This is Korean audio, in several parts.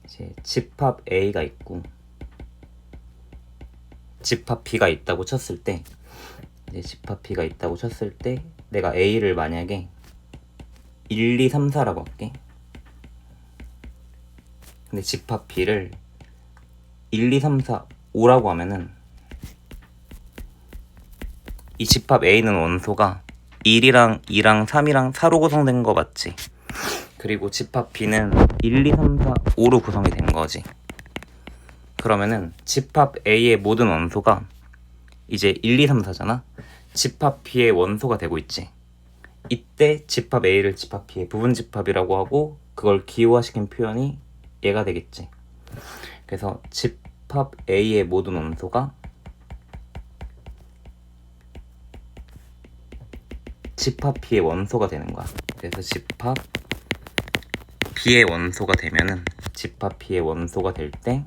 이제 집합 A가 있고 집합 B가 있다고 쳤을 때, 이제 집합 B가 있다고 쳤을 때 내가 A를 만약에 1, 2, 3, 4라고 할게. 근데 집합 B를 1, 2, 3, 4, 5라고 하면은 이 집합 A는 원소가 1이랑 2랑 3이랑 4로 구성된 거 맞지? 그리고 집합 B는 1, 2, 3, 4, 5로 구성이 된 거지. 그러면은 집합 A의 모든 원소가 이제 1, 2, 3, 4잖아? 집합 B의 원소가 되고 있지. 이때 집합 A를 집합 B의 부분집합이라고 하고 그걸 기호화시킨 표현이 얘가 되겠지. 그래서 집합 A의 모든 원소가 집합 B의 원소가 되는 거야. 그래서 집합 B의 원소가 되면은 집합 B의 원소가 될 때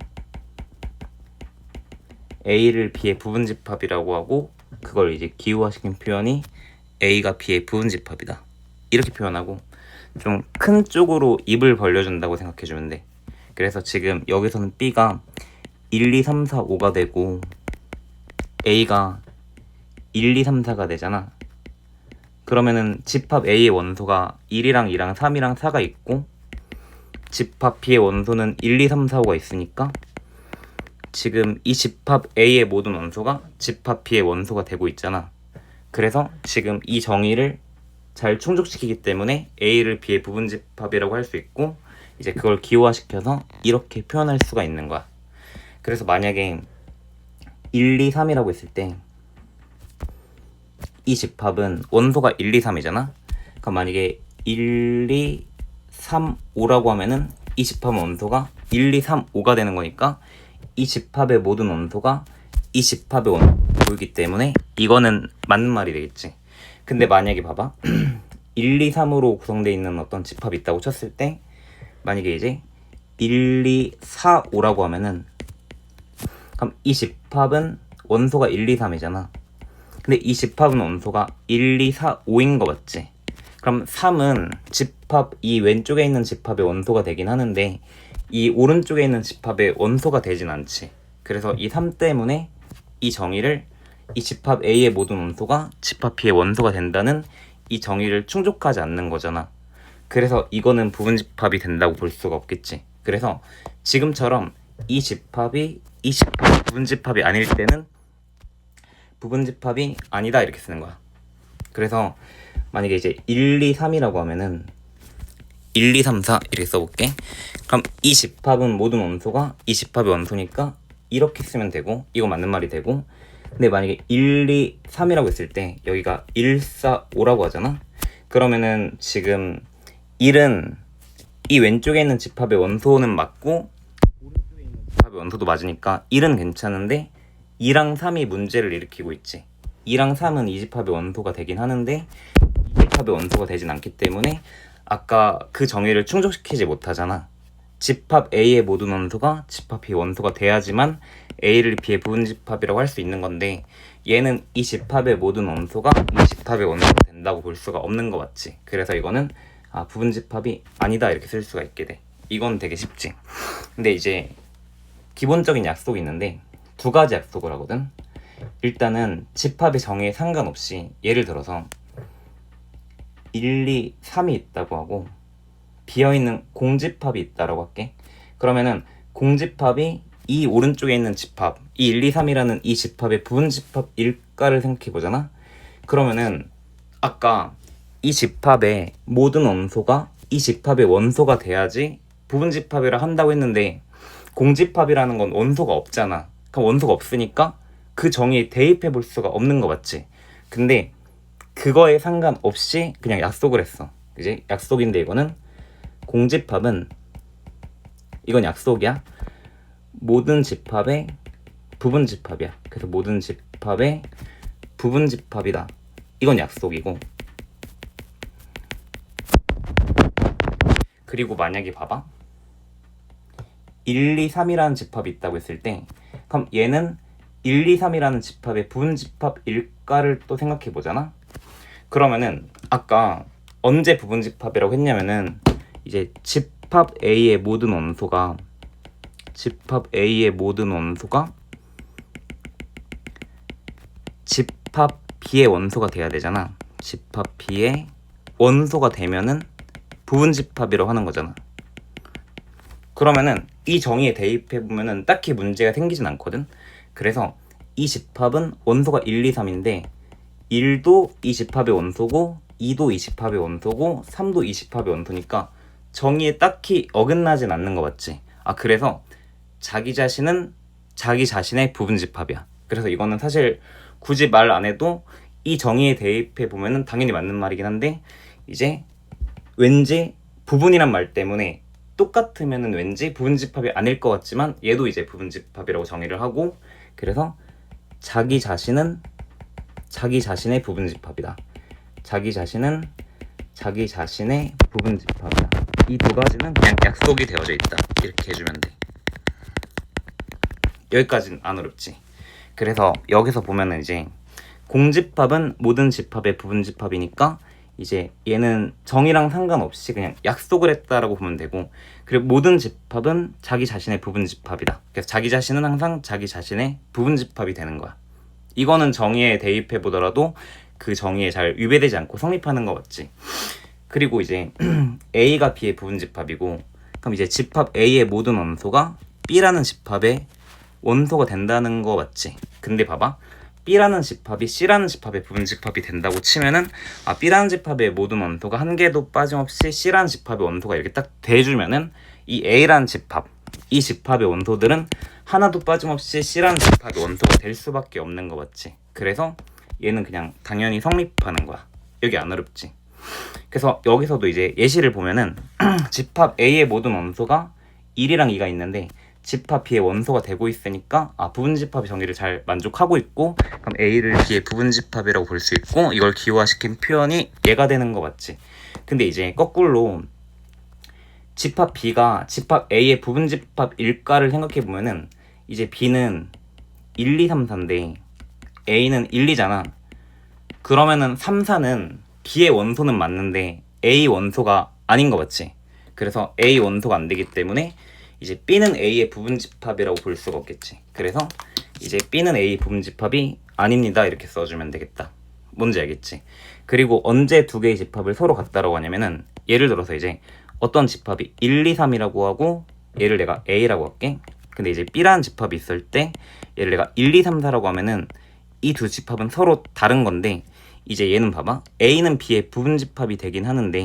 A를 B의 부분집합이라고 하고 그걸 이제 기호화시킨 표현이 A가 B의 부분집합이다. 이렇게 표현하고 좀 큰 쪽으로 입을 벌려준다고 생각해주면 돼. 그래서 지금 여기서는 B가 1, 2, 3, 4, 5가 되고 A가 1, 2, 3, 4가 되잖아. 그러면은 집합 A의 원소가 1이랑 2랑 3이랑 4가 있고 집합 B의 원소는 1, 2, 3, 4, 5가 있으니까 지금 이 집합 A의 모든 원소가 집합 B의 원소가 되고 있잖아. 그래서 지금 이 정의를 잘 충족시키기 때문에 A를 B의 부분집합이라고 할 수 있고 이제 그걸 기호화시켜서 이렇게 표현할 수가 있는 거야. 그래서 만약에 1, 2, 3이라고 했을 때 이 집합은 원소가 1, 2, 3이잖아. 그럼 만약에 1, 2, 3, 5라고 하면은 이 집합은 원소가 1, 2, 3, 5가 되는 거니까 이 집합의 모든 원소가 이 집합의 원소이기 때문에 이거는 맞는 말이 되겠지. 근데 만약에 봐봐 1, 2, 3으로 구성되어 있는 어떤 집합이 있다고 쳤을 때 만약에 이제 1, 2, 4, 5라고 하면은 그럼 이 집합은 원소가 1, 2, 3이잖아. 근데 이 집합은 원소가 1, 2, 4, 5인 거 맞지? 그럼 3은 집합 이 왼쪽에 있는 집합의 원소가 되긴 하는데 이 오른쪽에 있는 집합의 원소가 되진 않지. 그래서 이 3 때문에 이 정의를 이 집합 A의 모든 원소가 집합 B의 원소가 된다는 이 정의를 충족하지 않는 거잖아. 그래서 이거는 부분집합이 된다고 볼 수가 없겠지. 그래서 지금처럼 이 집합이 이 집합이 부분집합이 아닐 때는 부분집합이 아니다 이렇게 쓰는 거야. 그래서 만약에 이제 1, 2, 3이라고 하면은 1, 2, 3, 4 이렇게 써볼게. 그럼 이 집합은 모든 원소가 이 집합의 원소니까 이렇게 쓰면 되고 이거 맞는 말이 되고 근데 만약에 1, 2, 3이라고 했을 때 여기가 1, 4, 5라고 하잖아. 그러면은 지금 1은 이 왼쪽에 있는 집합의 원소는 맞고 오른쪽에 있는 집합의 원소도 맞으니까 1은 괜찮은데 2랑 3이 문제를 일으키고 있지. 2랑 3은 이 집합의 원소가 되긴 하는데 이 집합의 원소가 되진 않기 때문에 아까 그 정의를 충족시키지 못하잖아. 집합 A의 모든 원소가 집합 B의 원소가 돼야지만 A를 B의 부분집합이라고 할 수 있는 건데 얘는 이 집합의 모든 원소가 이 집합의 원소가 된다고 볼 수가 없는 거 맞지? 그래서 이거는 부분집합이 아니다 이렇게 쓸 수가 있게 돼. 이건 되게 쉽지. 근데 이제 기본적인 약속이 있는데 두 가지 약속을 하거든. 일단은 집합의 정의에 상관없이 예를 들어서 1, 2, 3이 있다고 하고 비어있는 공집합이 있다라고 할게. 그러면은 공집합이 이 오른쪽에 있는 집합 이 1, 2, 3이라는 이 집합의 부분집합일까를 생각해 보잖아. 그러면은 아까 이 집합의 모든 원소가 이 집합의 원소가 돼야지 부분집합이라 한다고 했는데 공집합이라는 건 원소가 없잖아. 그럼 원소가 없으니까 그 정의에 대입해 볼 수가 없는 거 맞지? 근데 그거에 상관없이 그냥 약속을 했어. 그지? 약속인데 이거는 공집합은 이건 약속이야. 모든 집합의 부분집합이야. 그래서 모든 집합의 부분집합이다. 이건 약속이고 그리고 만약에 봐봐 1, 2, 3이라는 집합이 있다고 했을 때 그럼 얘는 1, 2, 3이라는 집합의 부분집합일까를 또 생각해 보잖아. 그러면은 아까 언제 부분집합이라고 했냐면은 이제 집합 A의 모든 원소가 집합 A의 모든 원소가 집합 B의 원소가 돼야 되잖아. 집합 B의 원소가 되면은 부분 집합이라고 하는 거잖아. 그러면은 이 정의에 대입해 보면은 딱히 문제가 생기진 않거든. 그래서 이 집합은 원소가 1, 2, 3인데 1도 이 집합의 원소고 2도 이 집합의 원소고 3도 이 집합의 원소니까 정의에 딱히 어긋나진 않는 거 맞지? 그래서 자기 자신은 자기 자신의 부분 집합이야. 그래서 이거는 사실 굳이 말 안 해도 이 정의에 대입해 보면은 당연히 맞는 말이긴 한데, 이제 왠지 부분이란 말 때문에 똑같으면은 왠지 부분 집합이 아닐 것 같지만 얘도 이제 부분 집합이라고 정의를 하고, 그래서 자기 자신은 자기 자신의 부분 집합이다. 자기 자신은 자기 자신의 부분 집합이다. 이 두 가지는 그냥 약속이 되어져 있다. 이렇게 해주면 돼. 여기까지는 안 어렵지. 그래서 여기서 보면은 이제 공집합은 모든 집합의 부분 집합이니까 이제 얘는 정의랑 상관없이 그냥 약속을 했다라고 보면 되고, 그리고 모든 집합은 자기 자신의 부분 집합이다. 그래서 자기 자신은 항상 자기 자신의 부분 집합이 되는 거야. 이거는 정의에 대입해 보더라도 그 정의에 잘 위배되지 않고 성립하는 거 맞지? 그리고 이제 A가 B의 부분 집합이고, 그럼 이제 집합 A의 모든 원소가 B라는 집합의 원소가 된다는 거 맞지? 근데 봐봐, B라는 집합이 C라는 집합의 부분 집합이 된다고 치면은 B라는 집합의 모든 원소가 한 개도 빠짐없이 C라는 집합의 원소가 이렇게 딱 돼주면은 이 A라는 집합, 이 집합의 원소들은 하나도 빠짐없이 C라는 집합의 원소가 될 수밖에 없는 거 맞지? 그래서 얘는 그냥 당연히 성립하는 거야. 여기 안 어렵지? 그래서 여기서도 이제 예시를 보면은 집합 A의 모든 원소가 1이랑 2가 있는데 집합 B의 원소가 되고 있으니까 부분 집합의 정의를 잘 만족하고 있고, 그럼 A를 B의 부분 집합이라고 볼 수 있고, 이걸 기호화시킨 표현이 얘가 되는 거 맞지? 근데 이제 거꾸로 집합 B가 집합 A의 부분 집합일까를 생각해 보면은 이제 B는 1, 2, 3, 4인데 A는 1, 2잖아. 그러면은 3, 4는 B의 원소는 맞는데 A 원소가 아닌 거 맞지? 그래서 A 원소가 안 되기 때문에 이제 B는 A의 부분 집합이라고 볼 수가 없겠지. 그래서 이제 B는 A 부분 집합이 아닙니다. 이렇게 써주면 되겠다. 뭔지 알겠지? 그리고 언제 두 개의 집합을 서로 같다라고 하냐면은 예를 들어서 이제 어떤 집합이 1, 2, 3이라고 하고 얘를 내가 A라고 할게. 근데 이제 B라는 집합이 있을 때 얘를 내가 1, 2, 3, 4라고 하면은 이 두 집합은 서로 다른 건데, 이제 얘는 봐봐, A는 B의 부분 집합이 되긴 하는데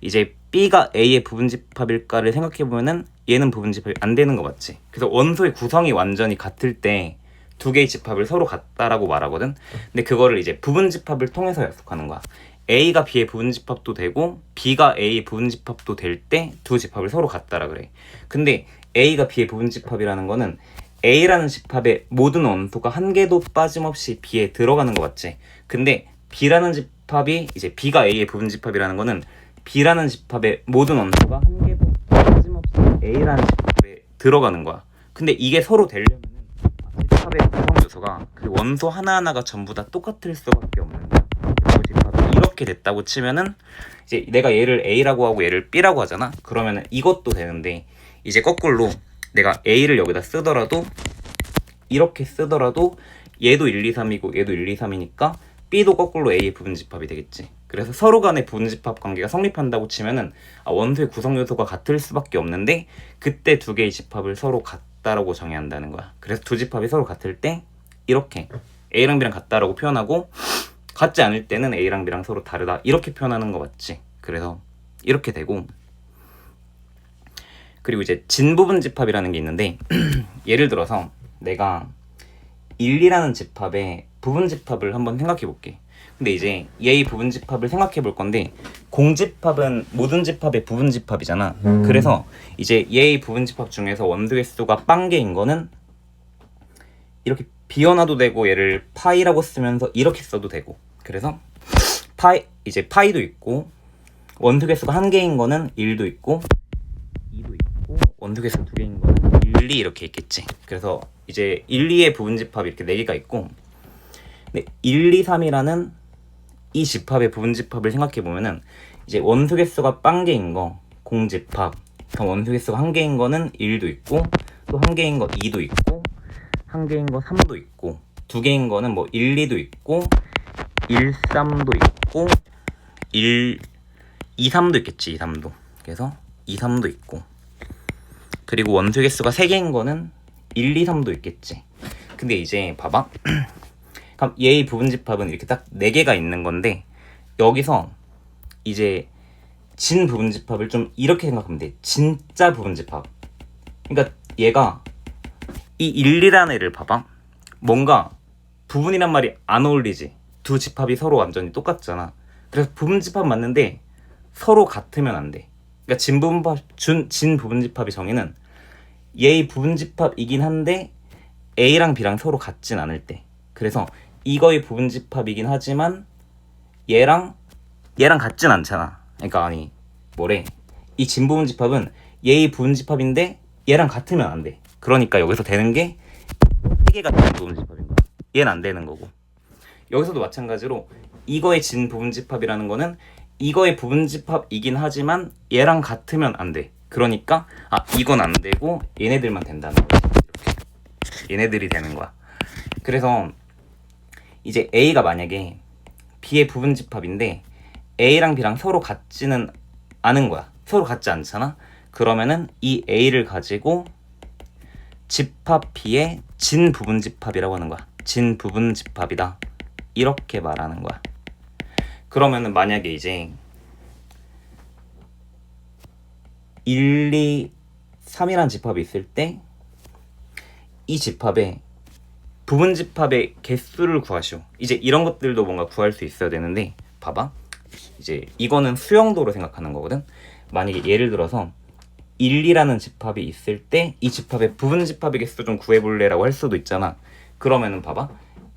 이제 B가 A의 부분 집합일까를 생각해보면은 얘는 부분 집합이 안 되는 거 맞지? 그래서 원소의 구성이 완전히 같을 때 두 개의 집합을 서로 같다라고 말하거든. 근데 그거를 이제 부분 집합을 통해서 약속하는 거야. A가 B의 부분 집합도 되고 B가 A의 부분 집합도 될 때 두 집합을 서로 같다라 그래. 근데 A가 B의 부분 집합이라는 거는 A라는 집합의 모든 원소가 한 개도 빠짐없이 B에 들어가는 거 맞지? 근데 B라는 집합이 이제 B가 A의 부분 집합이라는 거는 B라는 집합의 모든 원소가 한 개도 빠짐없이 A라는 집합에 들어가는 거야. 근데 이게 서로 되려면은 집합의 구성 요소가 그 원소 하나하나가 전부 다 똑같을 수밖에 없는 거야. 그 집합이 이렇게 됐다고 치면은 이제 내가 얘를 A라고 하고 얘를 B라고 하잖아. 그러면은 이것도 되는데, 이제 거꾸로 내가 A를 여기다 쓰더라도 이렇게 쓰더라도 얘도 1, 2, 3이고 얘도 1, 2, 3이니까 B도 거꾸로 A의 부분 집합이 되겠지. 그래서 서로 간의 부분 집합 관계가 성립한다고 치면은 원소의 구성 요소가 같을 수밖에 없는데, 그때 두 개의 집합을 서로 같다라고 정의한다는 거야. 그래서 두 집합이 서로 같을 때 이렇게 A랑 B랑 같다라고 표현하고, 같지 않을 때는 A랑 B랑 서로 다르다 이렇게 표현하는 거 맞지? 그래서 이렇게 되고, 그리고 이제 진부분 집합이라는 게 있는데 예를 들어서 내가 1, 2라는 집합의 부분 집합을 한번 생각해 볼게. 근데 이제 얘의 부분 집합을 생각해 볼 건데, 공집합은 모든 집합의 부분 집합이잖아. 그래서 이제 얘의 부분 집합 중에서 원소 개수가 빵개인 거는 이렇게 비워놔도 되고, 얘를 파이라고 쓰면서 이렇게 써도 되고, 그래서 이제 파이도 있고, 원소 개수가 한 개인 거는 1도 있고 2도 있고, 원소 개수 두 개인 거는 1, 2 이렇게 있겠지. 그래서 이제 1, 2의 부분 집합이 이렇게 4개가 있고, 근데 1, 2, 3이라는 이 집합의 부분 집합을 생각해 보면은 이제 원소 개수가 빵개인 거 공집합, 그럼 원소 개수가 한 개인 거는 1도 있고 또 한 개인 거 2도 있고 한 개인 거 3도 있고 두 개인 거는 뭐 1, 2도 있고 1, 3도 있고 1, 2, 3도 있겠지. 2, 3도. 그래서 2, 3도 있고 그리고 원소 개수가 3개인 거는 1, 2, 3도 있겠지. 근데 이제 봐봐. 그럼 얘의 부분집합은 이렇게 딱 4개가 있는 건데 여기서 이제 진 부분집합을 좀 이렇게 생각하면 돼. 진짜 부분집합. 그러니까 얘가 이 1이라는 애를 봐봐. 뭔가 부분이란 말이 안 어울리지. 두 집합이 서로 완전히 똑같잖아. 그래서 부분집합 맞는데 서로 같으면 안 돼. 그러니까 진 부분집합의 정의는 얘의 부분집합이긴 한데 A랑 B랑 서로 같진 않을 때. 그래서 이거의 부분집합이긴 하지만 얘랑 같진 않잖아. 그러니까 아니 뭐래. 이 진 부분집합은 얘의 부분집합인데 얘랑 같으면 안 돼. 그러니까 여기서 되는 게 3개가 진 부분집합인 거야. 얘는 안 되는 거고. 여기서도 마찬가지로 이거의 진 부분집합이라는 거는 이거의 부분집합이긴 하지만 얘랑 같으면 안 돼. 그러니까 이건 안 되고 얘네들만 된다는 거야. 이렇게. 얘네들이 되는 거야. 그래서 이제 A가 만약에 B의 부분집합인데 A랑 B랑 서로 같지는 않은 거야. 서로 같지 않잖아. 그러면은 이 A를 가지고 집합 B의 진 부분집합이라고 하는 거야. 진 부분집합이다. 이렇게 말하는 거야. 그러면은 만약에 이제 1, 2, 3이란 집합이 있을 때 이 집합의 부분집합의 개수를 구하시오. 이제 이런 것들도 뭔가 구할 수 있어야 되는데 봐봐. 이제 이거는 수영도로 생각하는 거거든. 만약에 예를 들어서 1, 2라는 집합이 있을 때 이 집합의 부분집합의 개수 좀 구해볼래라고 할 수도 있잖아. 그러면은 봐봐.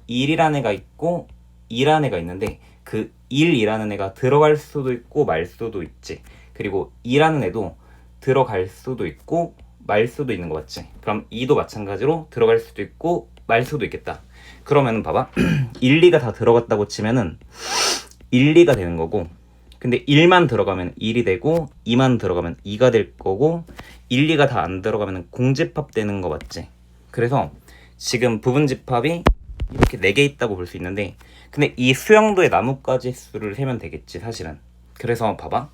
1이라는 애가 있고 2라는 애가 있는데 그 1이라는 애가 들어갈 수도 있고 말 수도 있지. 그리고 2라는 애도 들어갈 수도 있고 말 수도 있는 거 맞지? 그럼 2도 마찬가지로 들어갈 수도 있고 말 수도 있겠다. 그러면은 봐봐. 1, 2가 다 들어갔다고 치면은 1, 2가 되는 거고 근데 1만 들어가면 1이 되고 2만 들어가면 2가 될 거고 1, 2가 다 안 들어가면 공집합 되는 거 맞지? 그래서 지금 부분집합이 이렇게 4개 있다고 볼 수 있는데 근데 이 수영도의 나뭇가지 수를 세면 되겠지 사실은. 그래서 봐봐.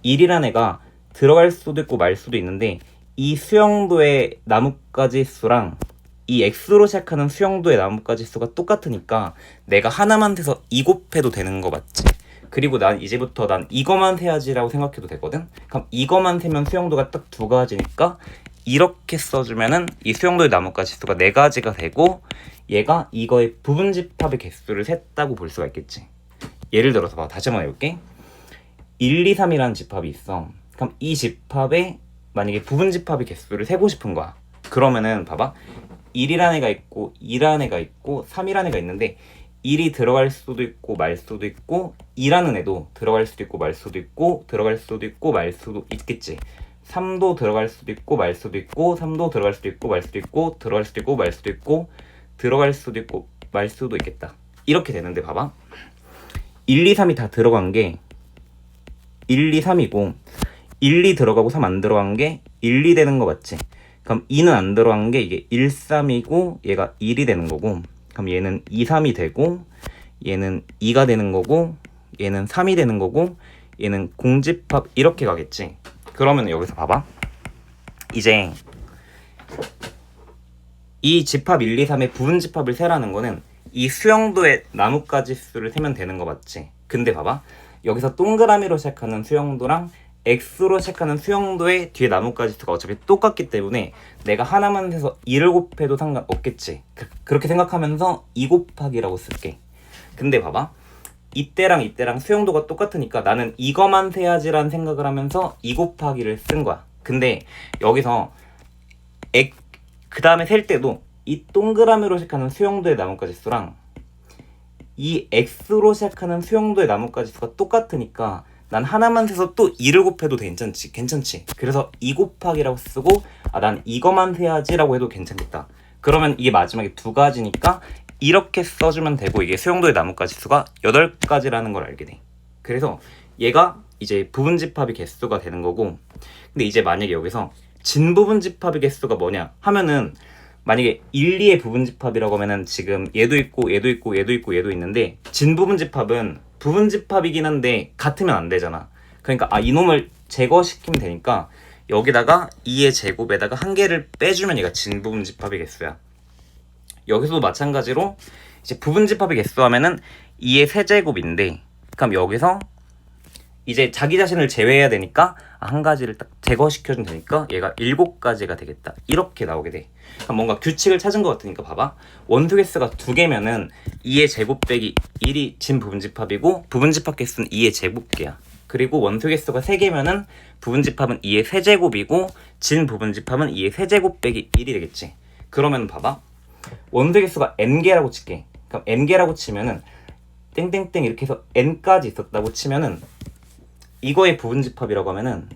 1이라는 애가 들어갈 수도 있고 말 수도 있는데 이 수영도의 나뭇가지 수랑 이 x로 시작하는 수영도의 나뭇가지 수가 똑같으니까 내가 하나만 세서 2 곱해도 되는 거 맞지? 그리고 난 이제부터 난 이거만 세야지라고 생각해도 되거든? 그럼 이거만 세면 수영도가 딱 2가지니까 이렇게 써주면은 이 수영도의 나뭇가지 수가 4가지가 되고 얘가 이거의 부분집합의 개수를 셌다고 볼 수가 있겠지. 예를 들어서 봐. 다시 한번 해볼게. 1, 2, 3이라는 집합이 있어. 그럼 이 집합에 만약에 부분집합의 개수를 세고 싶은 거야. 그러면은 봐봐. 1이라는 애가 있고 2라는 애가 있고 3이라는 애가 있는데 1이 들어갈 수도 있고 말 수도 있고 2라는 애도 들어갈 수도 있고 말 수도 있고 들어갈 수도 있고 말 수도 있겠지. 3도 들어갈 수도 있고 말 수도 있고 3도 들어갈 수도 있고 말 수도 있고 들어갈 수도 있고 말 수도 있고 들어갈 수도 있고 말 수도 있겠다. 이렇게 되는데 봐봐. 1, 2, 3이 다 들어간 게 1, 2, 3이고 1, 2 들어가고 3 안 들어간 게 1, 2 되는 거 맞지? 그럼 2는 안 들어간 게 이게 1, 3이고 얘가 1이 되는 거고 그럼 얘는 2, 3이 되고 얘는 2가 되는 거고 얘는 3이 되는 거고 얘는 공집합 이렇게 가겠지. 그러면 여기서 봐봐. 이제 이 집합 1, 2, 3의 부분집합을 세라는 거는 이 수영도의 나뭇가지 수를 세면 되는 거 맞지? 근데 봐봐. 여기서 동그라미로 시작하는 수영도랑 X로 시작하는 수영도의 뒤에 나뭇가지 수가 어차피 똑같기 때문에 내가 하나만 해서 2를 곱해도 상관없겠지. 그렇게 생각하면서 2 곱하기라고 쓸게. 근데 봐봐. 이때랑 수영도가 똑같으니까 나는 이거만 세야지라는 생각을 하면서 2 곱하기를 쓴 거야. 근데 여기서 그 다음에 셀 때도 이 동그라미로 시작하는 수영도의 나뭇가지 수랑 이 X로 시작하는 수영도의 나뭇가지 수가 똑같으니까 난 하나만 세서 또 2를 곱해도 괜찮지. 그래서 2 곱하기라고 쓰고 난 이거만 세야지라고 해도 괜찮겠다. 그러면 이게 마지막에 2가지니까 이렇게 써주면 되고 이게 수영도의 나뭇가지 수가 8가지라는 걸 알게 돼. 그래서 얘가 이제 부분집합이 개수가 되는 거고 근데 이제 만약에 여기서 진부분집합의 개수가 뭐냐 하면은 만약에 1, 2의 부분집합이라고 하면은 지금 얘도 있고 얘도 있고 얘도 있고 얘도 있는데 진부분집합은 부분집합이긴 한데 같으면 안 되잖아. 그러니까 이놈을 제거시키면 되니까 여기다가 2의 제곱에다가 한 개를 빼주면 얘가 진부분집합의 개수야. 여기서도 마찬가지로 이제 부분집합의 개수 하면은 2의 세제곱인데 그럼 여기서 이제 자기 자신을 제외해야 되니까 한 가지를 딱 제거시켜주면 되니까 얘가 7가지가 되겠다. 이렇게 나오게 돼. 그럼 뭔가 규칙을 찾은 것 같으니까 봐봐. 원소 개수가 2개면은 2의 제곱 빼기 1이 진부분집합이고 부분집합 개수는 2의 제곱개야. 그리고 원소 개수가 3개면은 부분집합은 2의 세제곱이고 진부분집합은 2의 세제곱 빼기 1이 되겠지. 그러면 봐봐. 원소 개수가 n개라고 칠게. 그럼 n개라고 치면은 땡땡땡 이렇게 해서 n까지 있었다고 치면은 이거의 부분집합이라고 하면은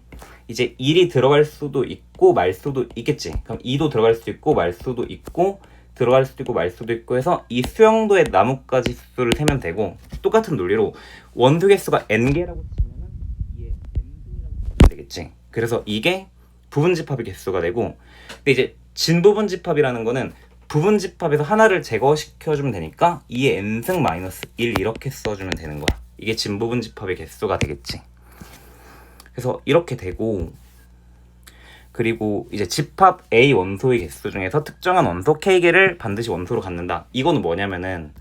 이제 1이 들어갈 수도 있고 말 수도 있겠지. 그럼 2도 들어갈 수도 있고 말 수도 있고 들어갈 수도 있고 말 수도 있고 해서 이 수영도의 나뭇가지 수를 세면 되고 똑같은 논리로 원소 개수가 n개라고 치면은 이게 n분이라고 치면 되겠지. 그래서 이게 부분집합의 개수가 되고 근데 이제 진부분집합이라는 거는 부분집합에서 하나를 제거시켜주면 되니까 2의 n승 마이너스 1 이렇게 써주면 되는 거야. 이게 진부분집합의 개수가 되겠지. 그래서 이렇게 되고 그리고 이제 집합 A 원소의 개수 중에서 특정한 원소 K개를 반드시 원소로 갖는다. 이거는 뭐냐면은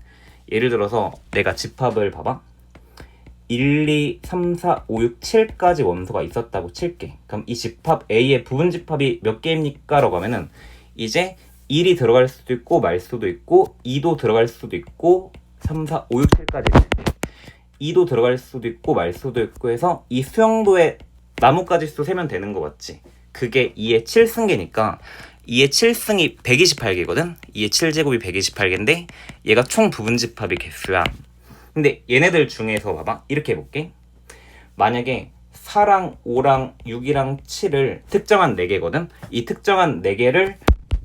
예를 들어서 내가 집합을 봐봐. 1, 2, 3, 4, 5, 6, 7까지 원소가 있었다고 칠게. 그럼 이 집합 A의 부분집합이 몇 개입니까? 라고 하면은 이제 1이 들어갈 수도 있고 말 수도 있고 2도 들어갈 수도 있고 3, 4, 5, 6, 7까지 있을 때 2도 들어갈 수도 있고 말 수도 있고 해서 이 수영도의 나뭇가지 수 세면 되는 거 맞지? 그게 2의 7승계니까 2의 7승이 128개거든? 2의 7제곱이 128개인데 얘가 총 부분집합의 개수야. 근데 얘네들 중에서 봐봐. 이렇게 해볼게. 만약에 4랑 5랑 6이랑 7을 특정한 4개거든? 이 특정한 4개를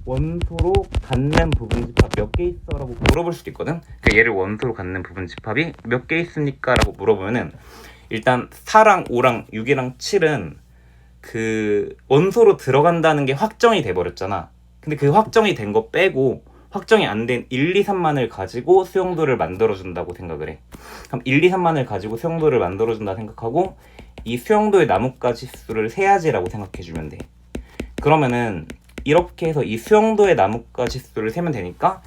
원소로 갖는 부분집합 몇 개 있어? 라고 물어볼 수도 있거든? 그러니까 얘를 원소로 갖는 부분집합이 몇 개 있습니까? 라고 물어보면은 일단 4랑 5랑 6이랑 7은 그 원소로 들어간다는 게 확정이 돼버렸잖아. 근데 그 확정이 된 거 빼고 확정이 안 된 1, 2, 3만을 가지고 수용도를 만들어준다고 생각을 해. 그럼 1, 2, 3만을 가지고 수용도를 만들어준다 생각하고 이 수용도의 나뭇가지 수를 세야지라고 생각해주면 돼. 그러면은 이렇게 해서 이 수용도의 나뭇가지 수를 세면 되니까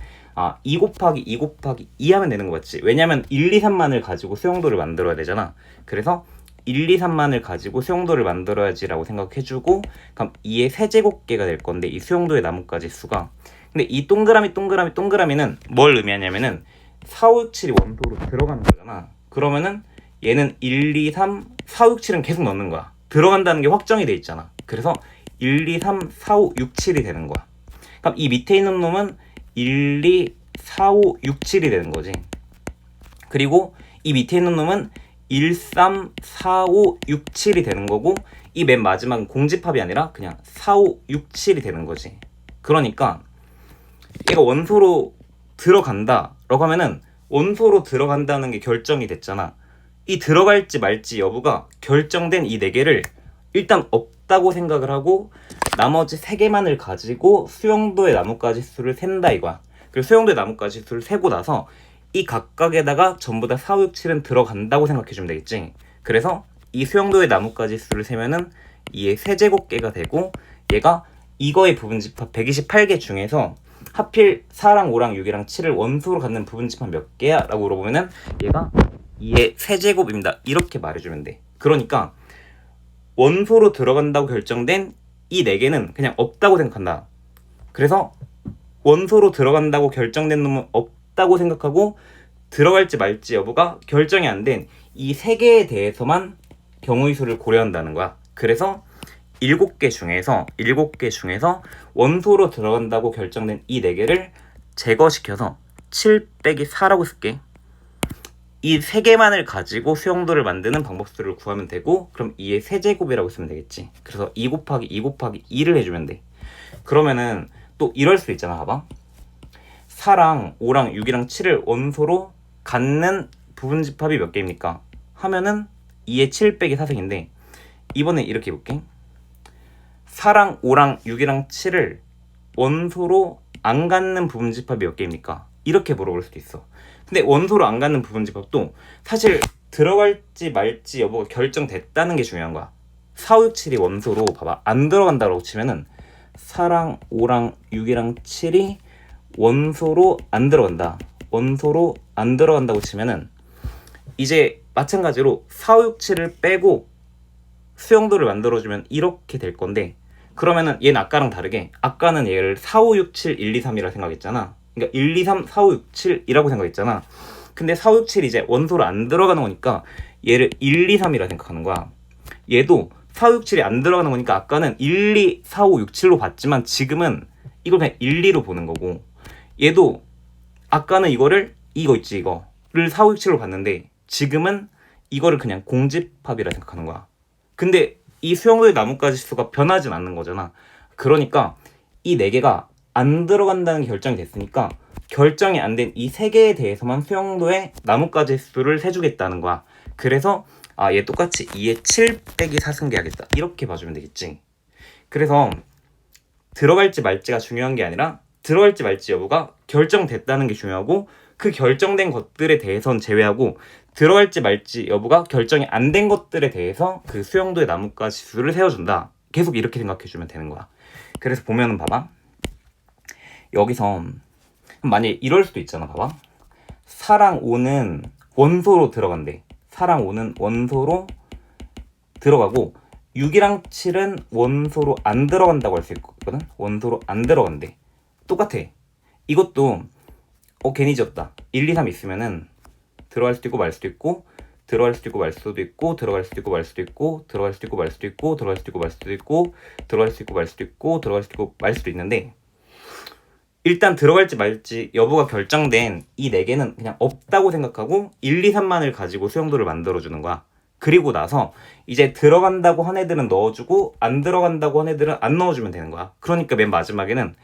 2 곱하기 2 곱하기 2 하면 되는 거 맞지? 왜냐면 1, 2, 3만을 가지고 수용도를 만들어야 되잖아. 그래서 1, 2, 3만을 가지고 수용도를 만들어야지라고 생각해주고 그럼 2의 세제곱개가 될 건데 이 수용도의 나뭇가지 수가 근데 이 동그라미는 뭘 의미하냐면은 4, 5, 6, 7이 원소로 들어가는 거잖아. 그러면은 얘는 1, 2, 3, 4, 5, 6, 7은 계속 넣는 거야. 들어간다는 게 확정이 돼 있잖아. 그래서 1, 2, 3, 4, 5, 6, 7이 되는 거야. 그럼 이 밑에 있는 놈은 1, 2, 4, 5, 6, 7이 되는 거지. 그리고 이 밑에 있는 놈은 1, 3, 4, 5, 6, 7이 되는 거고 이 맨 마지막은 공집합이 아니라 그냥 4, 5, 6, 7이 되는 거지. 그러니까 얘가 원소로 들어간다 라고 하면은 원소로 들어간다는 게 결정이 됐잖아. 이 들어갈지 말지 여부가 결정된 이 4개를 일단 없다고 생각을 하고 나머지 3개만을 가지고 수용도의 나뭇가지 수를 센다 이거야. 그리고 수용도의 나뭇가지 수를 세고 나서 이 각각에다가 전부 다 4, 5, 6, 7은 들어간다고 생각해주면 되겠지. 그래서 이 수용도의 나뭇가지 수를 세면은 이의 세제곱개가 되고 얘가 이거의 부분집합 128개 중에서 하필 4랑 5랑 6이랑 7을 원소로 갖는 부분집합 몇 개야? 라고 물어보면은 얘가 2의 세제곱입니다. 이렇게 말해주면 돼. 그러니까 원소로 들어간다고 결정된 이 4개는 그냥 없다고 생각한다. 그래서 원소로 들어간다고 결정된 놈은 없다고 생각하고 들어갈지 말지 여부가 결정이 안 된 이 3개에 대해서만 경우의 수를 고려한다는 거야. 그래서 7개 중에서 원소로 들어간다고 결정된 이 4개를 제거시켜서 7 빼기 4라고 쓸게. 이 3개만을 가지고 수용도를 만드는 방법수를 구하면 되고 그럼 2의 세제곱이라고 쓰면 되겠지. 그래서 2 곱하기 2 곱하기 2를 해주면 돼. 그러면은 또 이럴 수 있잖아. 봐봐. 4랑 5랑 6이랑 7을 원소로 갖는 부분집합이 몇 개입니까? 하면은 2의 7 빼기 4승인데 이번엔 이렇게 해볼게. 4랑 5랑 6이랑 7을 원소로 안 갖는 부분집합이 몇 개입니까? 이렇게 물어볼 수도 있어. 근데 원소로 안 갖는 부분집합도 사실 들어갈지 말지 여부가 결정됐다는 게 중요한 거야. 4, 5, 6, 7이 원소로 봐봐 안 들어간다고 치면은 4랑 5랑 6이랑 7이 원소로 안 들어간다. 원소로 안 들어간다고 치면은 이제 마찬가지로 4, 5, 6, 7을 빼고 수용도를 만들어주면 이렇게 될 건데, 그러면은 얘는 아까랑 다르게 아까는 얘를 4, 5, 6, 7, 1, 2, 3이라 생각했잖아. 그러니까 1, 2, 3, 4, 5, 6, 7이라고 생각했잖아. 근데 4, 5, 6, 7이 이제 원소로 안 들어가는 거니까 얘를 1, 2, 3이라 생각하는 거야. 얘도 4, 5, 6, 7이 안 들어가는 거니까 아까는 1, 2, 4, 5, 6, 7로 봤지만 지금은 이걸 그냥 1, 2로 보는 거고, 얘도 아까는 이거를 이거 있지 이거를 4, 5, 6, 7로 봤는데 지금은 이거를 그냥 공집합이라 생각하는 거야. 근데 이 수용도의 나뭇가지 수가 변하진 않는 거잖아. 그러니까 이 4개가 안 들어간다는 게 결정이 됐으니까 결정이 안 된 이 3개에 대해서만 수용도의 나뭇가지 수를 세주겠다는 거야. 그래서 얘 똑같이 2의 7 빼기 4승계하겠다 이렇게 봐주면 되겠지. 그래서 들어갈지 말지가 중요한 게 아니라 들어갈지 말지 여부가 결정됐다는 게 중요하고, 그 결정된 것들에 대해서는 제외하고 들어갈지 말지 여부가 결정이 안 된 것들에 대해서 그 수용도의 나뭇가지 수를 세워준다. 계속 이렇게 생각해주면 되는 거야. 그래서 보면은 봐봐, 여기서 만약에 이럴 수도 있잖아. 봐봐, 4랑 5는 원소로 들어간대. 4랑 5는 원소로 들어가고 6이랑 7은 원소로 안 들어간다고 할 수 있거든. 원소로 안 들어간대. 똑같아. 이것도 괜히 지었다. 1, 2, 3 있으면은 들어갈 수도 있고 말 수도 있고, 들어갈 수도 있고 말 수도 있고, 들어갈 수도 있고 말 수도 있고, 들어갈 수도 있고 말 수도 있고, 들어갈 수도 있고 말 수도 있고, 들어갈 수도 있고 말 수도 있고, 들어갈 수도 있고 말 수도 있는데, 일단 들어갈지 말지 여부가 결정된 이 4개는 그냥 없다고 생각하고 1, 2, 3만을 가지고 수용도를 만들어주는 거야. 그리고 나서 이제 들어간다고 한 애들은 넣어주고 안 들어간다고 한 애들은 안 넣어주면 되는 거야. 그러니까 맨 마지막에는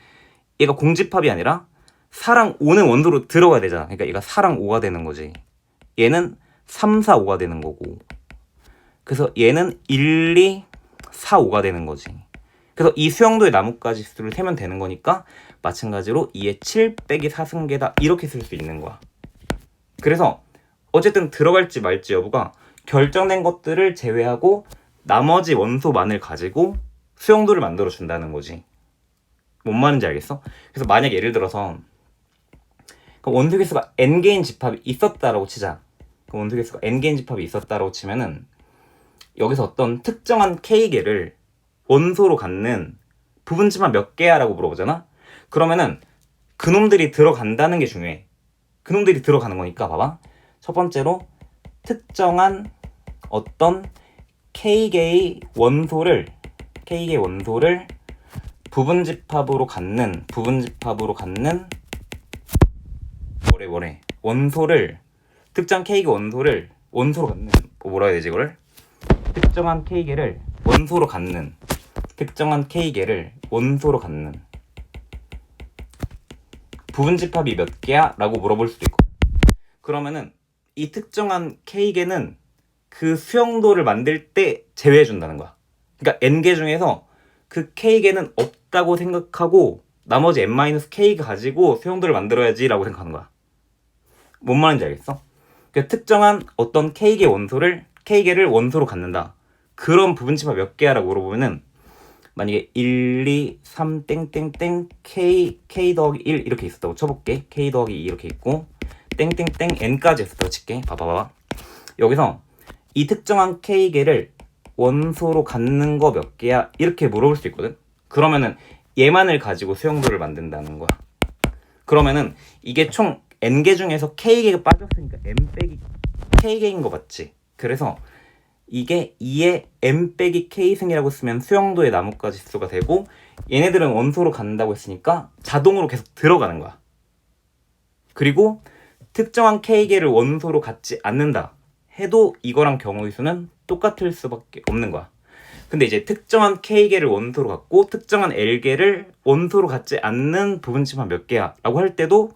얘가 공집합이 아니라 4랑 5는 원소로 들어가야 되잖아. 그러니까 얘가 4랑 5가 되는 거지. 얘는 3, 4, 5가 되는 거고, 그래서 얘는 1, 2, 4, 5가 되는 거지. 그래서 이 수용도의 나뭇가지 수를 세면 되는 거니까 마찬가지로 2의 7 빼기 4승계다 이렇게 쓸 수 있는 거야. 그래서 어쨌든 들어갈지 말지 여부가 결정된 것들을 제외하고 나머지 원소만을 가지고 수용도를 만들어 준다는 거지. 뭔 말인지 알겠어? 그래서 만약 예를 들어서 원소 개수가 n개인 집합이 있었다라고 치자. 원소 개수가 n개인 집합이 있었다라고 치면은 여기서 어떤 특정한 k개를 원소로 갖는 부분집합 몇 개야 라고 물어보잖아. 그러면은 그놈들이 들어간다는 게 중요해. 그놈들이 들어가는 거니까 봐봐, 첫 번째로 특정한 어떤 k개의 원소를 부분집합으로 갖는 원소를, 특정 k개 원소를 원소로 갖는, 뭐라 해야 되지 이거를, 특정한 k개를 원소로 갖는 부분집합이 몇 개야? 라고 물어볼 수도 있고, 그러면은 이 특정한 k개는 그 수용도를 만들 때 제외해 준다는 거야. 그러니까 n개 중에서 그 k개는 없다고 생각하고 나머지 n-k가 가지고 수용도를 만들어야지 라고 생각하는 거야. 뭔 말인지 알겠어? 그러니까 특정한 어떤 k개를 원소로 갖는다. 그런 부분집합 몇 개야 라고 물어보면은 만약에 1, 2, 3 땡땡땡 k 더하기 1 이렇게 있었다고 쳐볼게. k 더하기 2 이렇게 있고 땡땡땡 n까지 있었다고 칠게. 봐봐. 여기서 이 특정한 k개를 원소로 갖는 거 몇 개야? 이렇게 물어볼 수 있거든. 그러면은 얘만을 가지고 수용도를 만든다는 거야. 그러면은 이게 총 n개 중에서 k개가 빠졌으니까 n 빼기 k개인 거 맞지? 그래서 이게 2의 n 빼기 k승이라고 쓰면 수용도의 나뭇가지 수가 되고, 얘네들은 원소로 갖는다고 했으니까 자동으로 계속 들어가는 거야. 그리고 특정한 k개를 원소로 갖지 않는다 해도 이거랑 경우의 수는 똑같을 수밖에 없는 거야. 근데 이제 특정한 k개를 원소로 갖고 특정한 l개를 원소로 갖지 않는 부분집합 몇 개야 라고 할 때도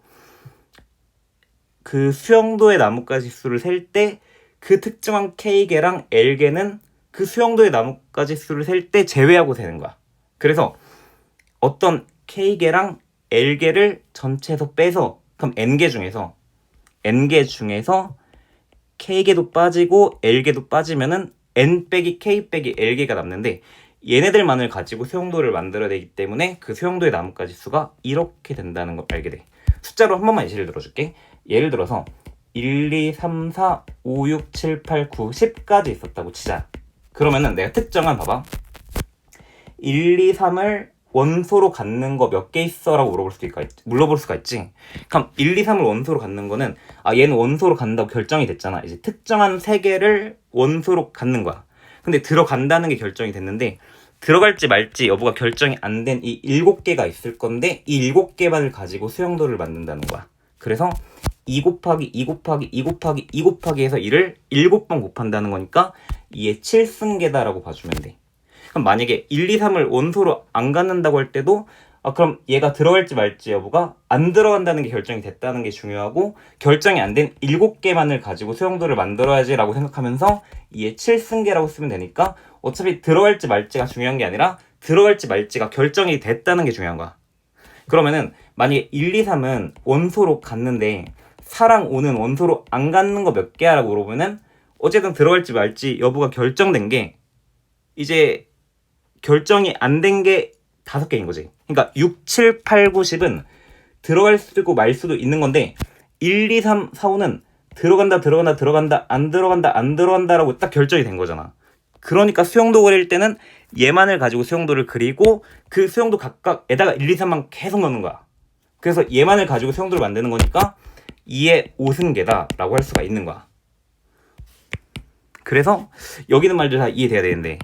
그 수용도의 나뭇가지 수를 셀 때 그 특정한 k개랑 l개는 그 수용도의 나뭇가지 수를 셀 때 제외하고 세는 거야. 그래서 어떤 K개랑 L개를 전체에서 빼서 그럼 N개 중에서 K개도 빠지고 L개도 빠지면은 N 빼기 K 빼기 L개가 남는데 얘네들만을 가지고 수용도를 만들어야 되기 때문에 그 수용도의 나뭇가지 수가 이렇게 된다는 걸 알게 돼. 숫자로 한 번만 예시를 들어줄게. 예를 들어서 1, 2, 3, 4, 5, 6, 7, 8, 9, 10까지 있었다고 치자. 그러면은 내가 특정한 봐봐. 1, 2, 3을 원소로 갖는 거 몇 개 있어? 라고 물어볼 수가 있지. 그럼 1, 2, 3을 원소로 갖는 거는 얘는 원소로 갖는다고 결정이 됐잖아. 이제 특정한 3개를 원소로 갖는 거야. 근데 들어간다는 게 결정이 됐는데 들어갈지 말지 여부가 결정이 안 된 이 7개가 있을 건데 이 7개만을 가지고 수용도를 만든다는 거야. 그래서 2 곱하기 2 곱하기 2 곱하기 2 곱하기 해서 2를 7번 곱한다는 거니까 2의 7승계다라고 봐주면 돼. 그럼 만약에 1, 2, 3을 원소로 안 갖는다고 할 때도 그럼 얘가 들어갈지 말지 여부가 안 들어간다는 게 결정이 됐다는 게 중요하고 결정이 안 된 7개만을 가지고 수용도를 만들어야지 라고 생각하면서 2의 7승계라고 쓰면 되니까 어차피 들어갈지 말지가 중요한 게 아니라 들어갈지 말지가 결정이 됐다는 게 중요한 거야. 그러면은 만약에 1, 2, 3은 원소로 갖는데 4랑 5는 원소로 안 갖는 거 몇 개야? 라고 물어보면은 어쨌든 들어갈지 말지 여부가 결정된 게 이제 결정이 안 된 게 5개인 거지. 그러니까 6, 7, 8, 9, 10은 들어갈 수도 있고 말 수도 있는 건데 1, 2, 3, 4, 5는 들어간다 안 들어간다 라고 딱 결정이 된 거잖아. 그러니까 수용도 그릴 때는 얘만을 가지고 수용도를 그리고 그 수용도 각각에다가 1, 2, 3만 계속 넣는 거야. 그래서 얘만을 가지고 수용도를 만드는 거니까 2의 5승계다 라고 할 수가 있는 거야. 그래서 여기 있는 말들 다 이해돼야 되는데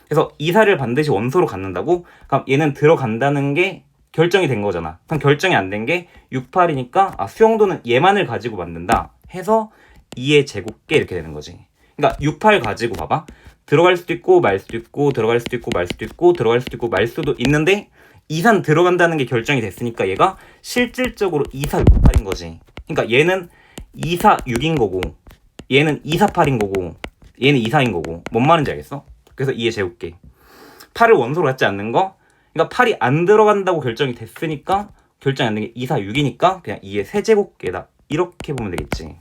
그래서 이사를 반드시 원소로 갖는다고? 그럼 얘는 들어간다는 게 결정이 된 거잖아. 그럼 결정이 안 된 게 6, 8이니까 수용도는 얘만을 가지고 만든다 해서 2의 제곱계 이렇게 되는 거지. 그러니까 6, 8 가지고 봐봐. 들어갈 수도 있고 말 수도 있고 들어갈 수도 있고 말 수도 있고 들어갈 수도 있고 말 수도 있는데 2산 들어간다는 게 결정이 됐으니까 얘가 실질적으로 2, 4, 6, 8인 거지. 그러니까 얘는 2, 4, 6인 거고 얘는 2, 4, 8인 거고 얘는 2, 4인 거고 뭔 말인지 알겠어? 그래서 2의 제곱계 8을 원소로 갖지 않는 거 그러니까 8이 안 들어간다고 결정이 됐으니까 결정이 안 된 게 2, 4, 6이니까 그냥 2의 세제곱계다 이렇게 보면 되겠지.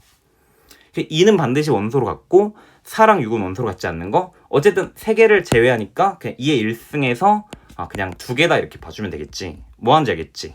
2는 반드시 원소로 갖고 4랑 6은 원소로 갖지 않는 거 어쨌든 3개를 제외하니까 그냥 2의 1승에서 그냥 2개다 이렇게 봐주면 되겠지. 뭐 하는지 알겠지?